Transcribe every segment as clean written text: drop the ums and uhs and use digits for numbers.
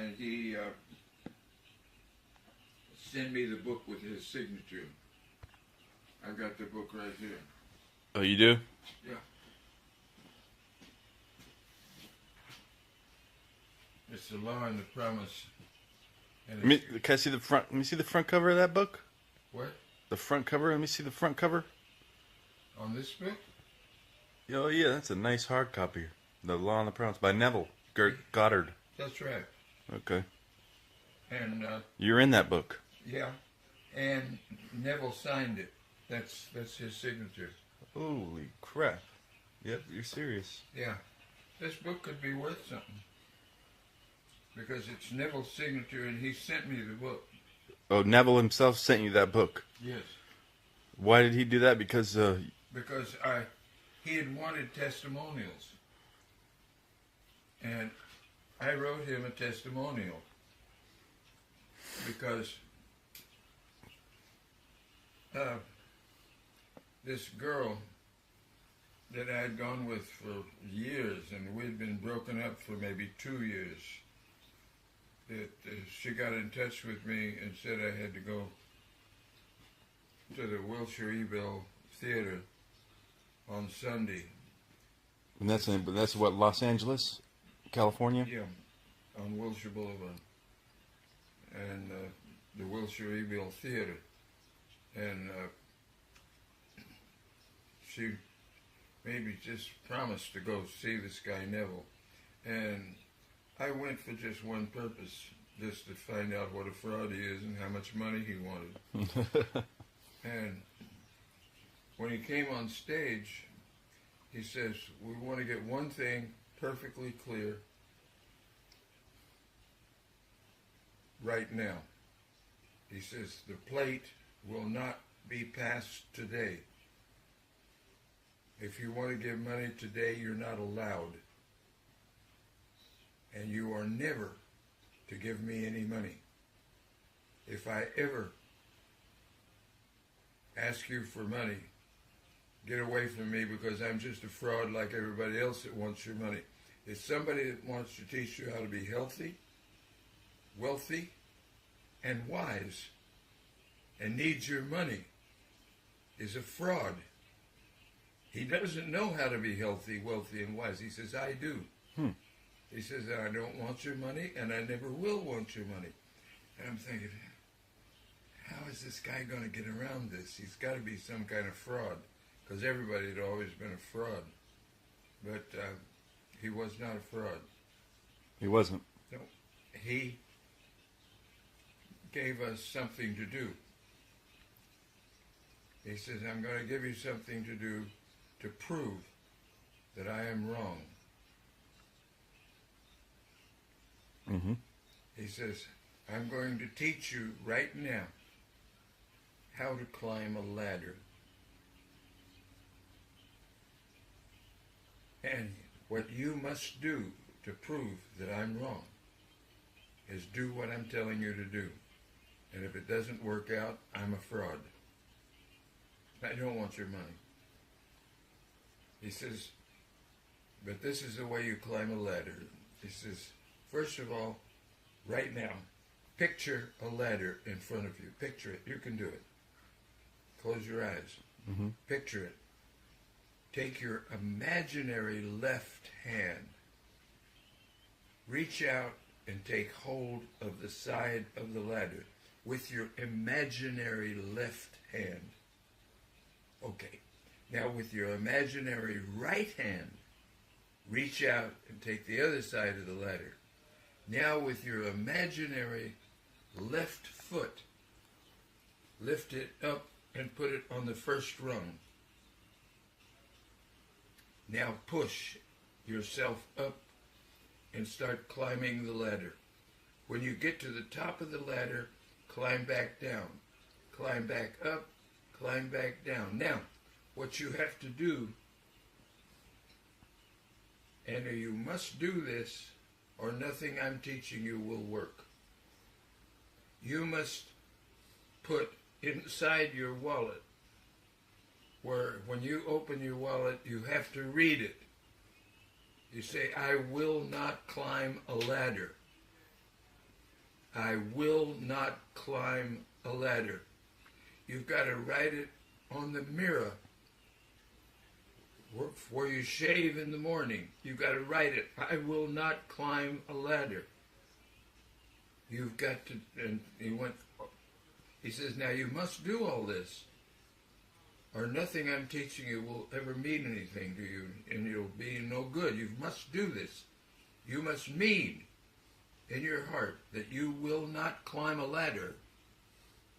and he sent me the book with his signature. I got the book right here. Oh, you do? Yeah. It's the Law and the Promise. And Can I see the front? Let me see the front cover of that book. What? The front cover. Let me see the front cover. On this book? Oh yeah, that's a nice hard copy. The Law and the Promise by Neville Goddard. That's right. Okay. And you're in that book. Yeah, and Neville signed it. That's his signature. Holy crap! Yep, you're serious. Yeah, this book could be worth something because it's Neville's signature, and he sent me the book. Oh, Neville himself sent you that book. Yes. Why did he do that? Because he had wanted testimonials, and I wrote him a testimonial because this girl that I had gone with for years, and we'd been broken up for maybe 2 years, that she got in touch with me and said I had to go to the Wilshire Ebell Theater on Sunday. And that's what, Los Angeles, California? Yeah, on Wilshire Boulevard. And the Wilshire Ebell Theater. And she maybe just promised to go see this guy Neville. And I went for just one purpose, just to find out what a fraud he is and how much money he wanted. And when he came on stage, he says, we want to get one thing perfectly clear right now. He says, the plate will not be passed today. If you want to give money today, you're not allowed. And you are never to give me any money. If I ever ask you for money, get away from me, because I'm just a fraud like everybody else that wants your money. If somebody that wants to teach you how to be healthy, wealthy, and wise, and needs your money, is a fraud. He doesn't know how to be healthy, wealthy, and wise. He says, I do. He says, I don't want your money, and I never will want your money. And I'm thinking, how is this guy going to get around this? He's got to be some kind of fraud, because everybody had always been a fraud. But he was not a fraud. He wasn't. No, he gave us something to do. He says, I'm going to give you something to do to prove that I am wrong. Mm-hmm. He says, I'm going to teach you right now how to climb a ladder. And what you must do to prove that I'm wrong is do what I'm telling you to do. And if it doesn't work out, I'm a fraud. I don't want your money. He says, but this is the way you climb a ladder. He says, first of all, right now, picture a ladder in front of you. Picture it. You can do it. Close your eyes. Mm-hmm. Picture it. Take your imaginary left hand. Reach out and take hold of the side of the ladder with your imaginary left hand. Okay. Now with your imaginary right hand, reach out and take the other side of the ladder. Now with your imaginary left foot, lift it up and put it on the first rung. Now push yourself up and start climbing the ladder. When you get to the top of the ladder, climb back down. Climb back up, climb back down. Now, what you have to do, and you must do this, or nothing I'm teaching you will work. You must put inside your wallet, where when you open your wallet, you have to read it. You say, I will not climb a ladder. I will not climb a ladder. You've got to write it on the mirror where you shave in the morning. You've got to write it. I will not climb a ladder. You've got to, and he says, now you must do all this, or nothing I'm teaching you will ever mean anything to you, and it'll be no good. You must do this. You must mean in your heart that you will not climb a ladder.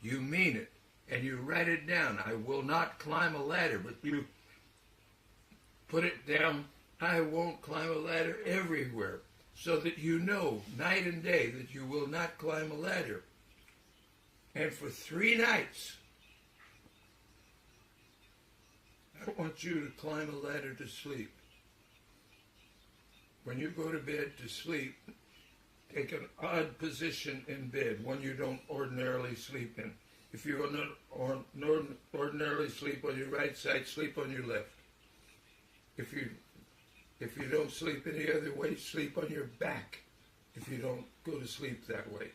You mean it, and you write it down. I will not climb a ladder, but you put it down. I won't climb a ladder everywhere, so that you know night and day that you will not climb a ladder. And for 3 nights, I want you to climb a ladder to sleep. When you go to bed to sleep, take an odd position in bed, one you don't ordinarily sleep in. If you ordinarily sleep on your right side, sleep on your left. If you don't sleep any other way, sleep on your back. If you don't go to sleep that way,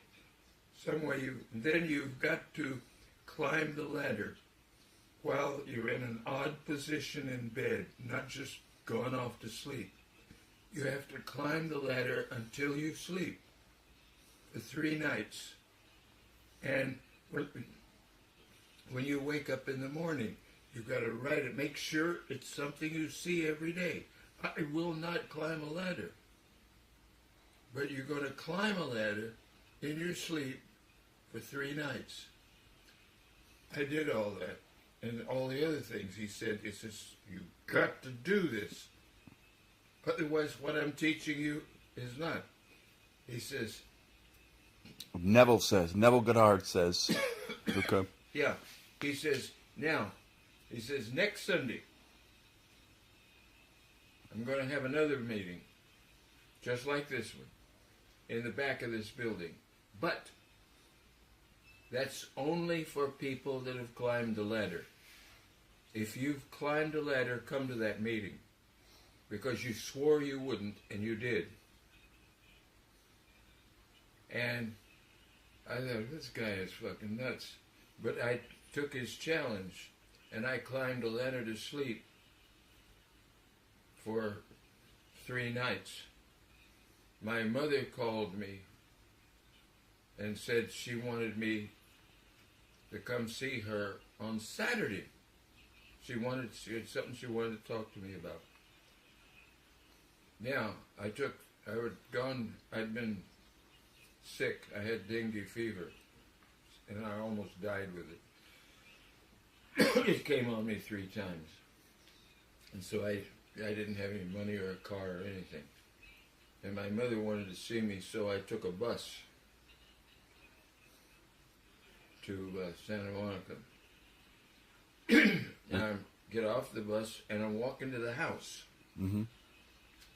some way then you've got to climb the ladder while you're in an odd position in bed, not just going off to sleep. You have to climb the ladder until you sleep for 3 nights. And when you wake up in the morning, you've got to write it. Make sure it's something you see every day. I will not climb a ladder. But you're going to climb a ladder in your sleep for 3 nights. I did all that. And all the other things he says, you've got to do this. Otherwise, what I'm teaching you is not. He says... Neville Goddard says, okay. Yeah, he says, next Sunday, I'm going to have another meeting, just like this one, in the back of this building. But that's only for people that have climbed the ladder. If you've climbed a ladder, come to that meeting, because you swore you wouldn't, and you did. And I thought, this guy is fucking nuts. But I took his challenge, and I climbed a ladder to sleep for 3 nights. My mother called me and said she wanted me to come see her on Saturday. She had something she wanted to talk to me about. Now, I'd been sick. I had dengue fever, and I almost died with it. It came on me 3 times. And so I didn't have any money or a car or anything. And my mother wanted to see me, so I took a bus to Santa Monica. And I get off the bus, and I'm walking to the house. Mm-hmm.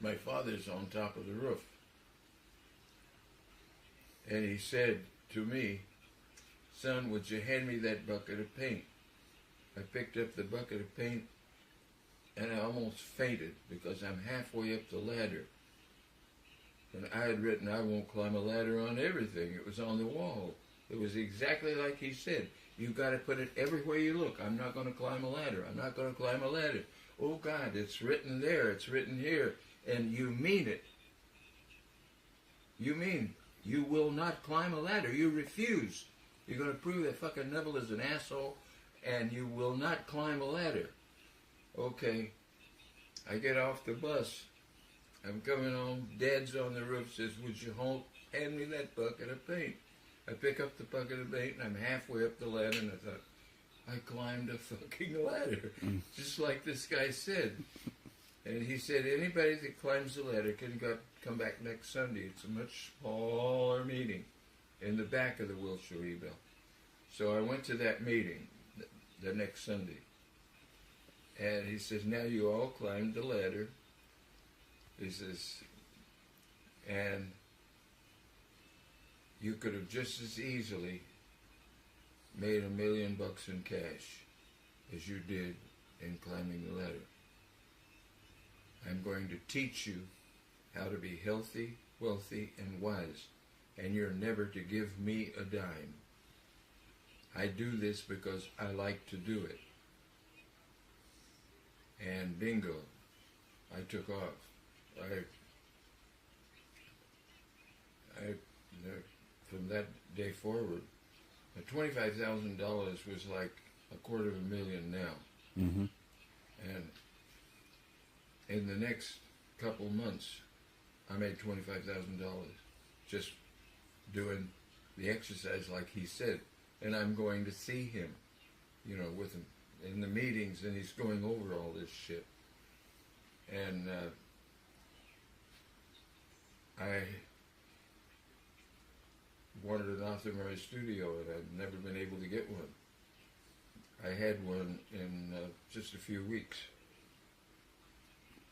My father's on top of the roof. And he said to me, son, would you hand me that bucket of paint? I picked up the bucket of paint, and I almost fainted because I'm halfway up the ladder. And I had written, I won't climb a ladder on everything. It was on the wall. It was exactly like he said. You've got to put it everywhere you look. I'm not going to climb a ladder. I'm not going to climb a ladder. Oh, God, it's written there. It's written here. And you mean it. You mean you will not climb a ladder. You refuse. You're going to prove that fucking Neville is an asshole, and you will not climb a ladder. Okay. I get off the bus. I'm coming home. Dad's on the roof, says, would you hand me that bucket of paint? I pick up the bucket of paint, and I'm halfway up the ladder, and I thought, I climbed a fucking ladder, just like this guy said. And he said, anybody that climbs the ladder can come back next Sunday. It's a much smaller meeting in the back of the Wilshire Rebuild. So I went to that meeting the next Sunday. And he says, now you all climbed the ladder. He says, and you could have just as easily made $1 million in cash as you did in climbing the ladder. I'm going to teach you how to be healthy, wealthy, and wise. and you're never to give me a dime. I do this because I like to do it. And bingo, I took off. From that day forward, $25,000 was like $250,000 now. Mm-hmm. And in the next couple months, I made $25,000 just doing the exercise like he said. And I'm going to see him, you know, with him in the meetings, and he's going over all this shit. And I wanted an Arthur Murray studio, and I'd never been able to get one. I had one in just a few weeks.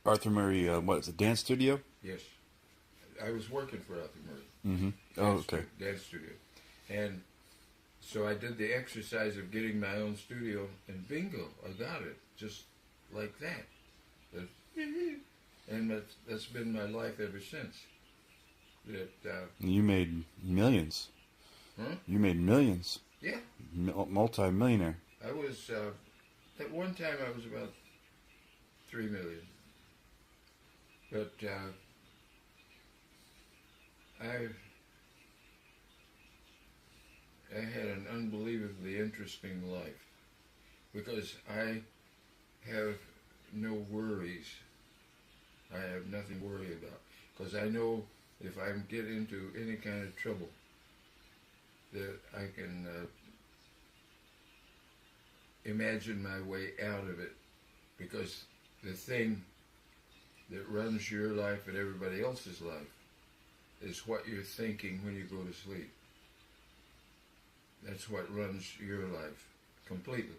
Arthur Murray, what is it, dance studio? Yes. I was working for Arthur Murray. Mm-hmm. Oh, okay. Dance studio. And so I did the exercise of getting my own studio, and bingo, I got it, just like that. And that's been my life ever since. You made millions. Huh? You made millions. Yeah. Multi-millionaire. I was, at one time I was about 3 million. But I had an unbelievably interesting life because I have no worries. I have nothing to worry about because I know if I get into any kind of trouble that I can imagine my way out of it, because the thing that runs your life and everybody else's life is what you're thinking when you go to sleep. That's what runs your life completely.